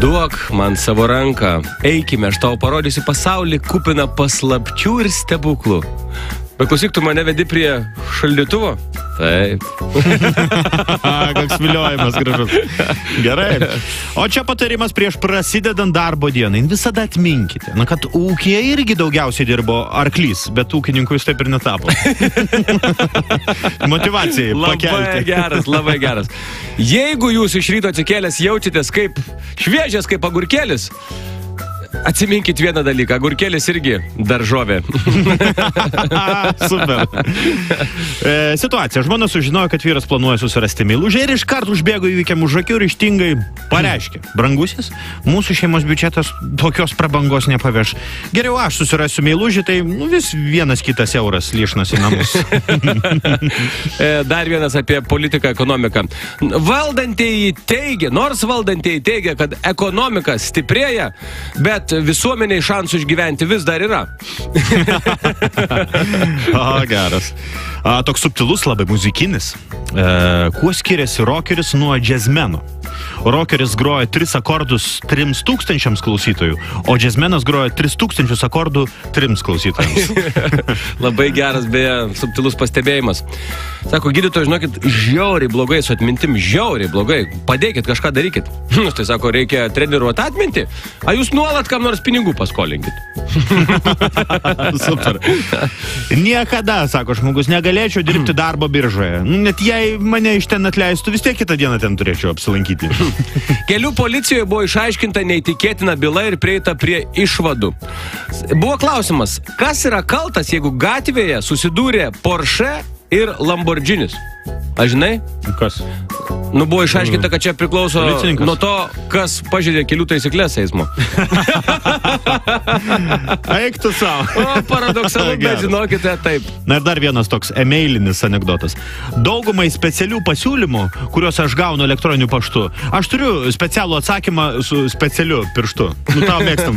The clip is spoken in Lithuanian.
Duok man savo ranką, eikime, aš tau parodysiu pasaulį kupiną paslapčių ir stebuklų. Bet klausyk, tu mane vedi prie šaldytuvo? Taip. Koks viliojimas gražus. Gerai. O čia patarimas prieš prasidedant darbo dieną. Visada atminkite, kad ūkyje irgi daugiausiai dirbo arklys, bet ūkininkų jūs taip ir netapo. Motyvacijai pakelti. Labai geras. Jeigu jūs iš ryto atsikėlęs jaučiatės kaip šviežias, kaip agurkėlis, atsiminkit vieną dalyką, agurkėlis irgi daržovė. Super. Situacija. Žmona sužinojo, kad vyras planuoja susirasti meilužę ir iš karto užbėgo įvykiam už akių ir ištingai pareiškė. Brangusis, mūsų šeimos biudžetas tokios prabangos nepaveš. Geriau aš susirasiu meilužį, tai vis vienas kitas euras liešnas į namus. Dar vienas apie politiką, ekonomiką. Valdantieji teigia, kad ekonomika stiprėja, bet visuomeniai šansų išgyventi vis dar yra. Geras. Toks subtilus, labai muzikinis. Kuo skiriasi rockeris nuo džiazmeno? Rockeris groja 3 akordus 3000 klausytojų, o džiazmenas groja 3000 akordų 3 klausytojams. Labai geras, beje, subtilus pastebėjimas. Sako, gydytojai, žinokit, žiauriai blogai su atmintim, žiauriai blogai. Padėkit, kažką darykit. Tai sako, reikia treniruoti atmintį. A jūs nuolat kam nors pinigų paskolinkit. Super. Niekada, sako žmogus, negalėčiau dirbti darbo biržoje. Net jei mane iš ten atleistų, vis tiek kitą dieną ten turėčiau apsilankyti. Kelių policijoje buvo išaiškinta neįtikėtina byla ir prieita prie išvadų. Buvo klausimas, kas yra kaltas, jeigu gatvėje susidūrė Porsche ir Lamborghinis? A žinai? Kas? Buvo išaiškinta, kad čia priklauso policininkas. Nuo to, kas pažeidė kelių taisyklės eismo. Eik tu savo. O, paradoksalu, bet žinokite, taip. Na ir dar vienas toks emailinis anekdotas. Daugumai specialių pasiūlymų, kuriuos aš gaunu elektroniniu paštu, aš turiu specialų atsakymą su specialiu pirštu. Tau mėgstam.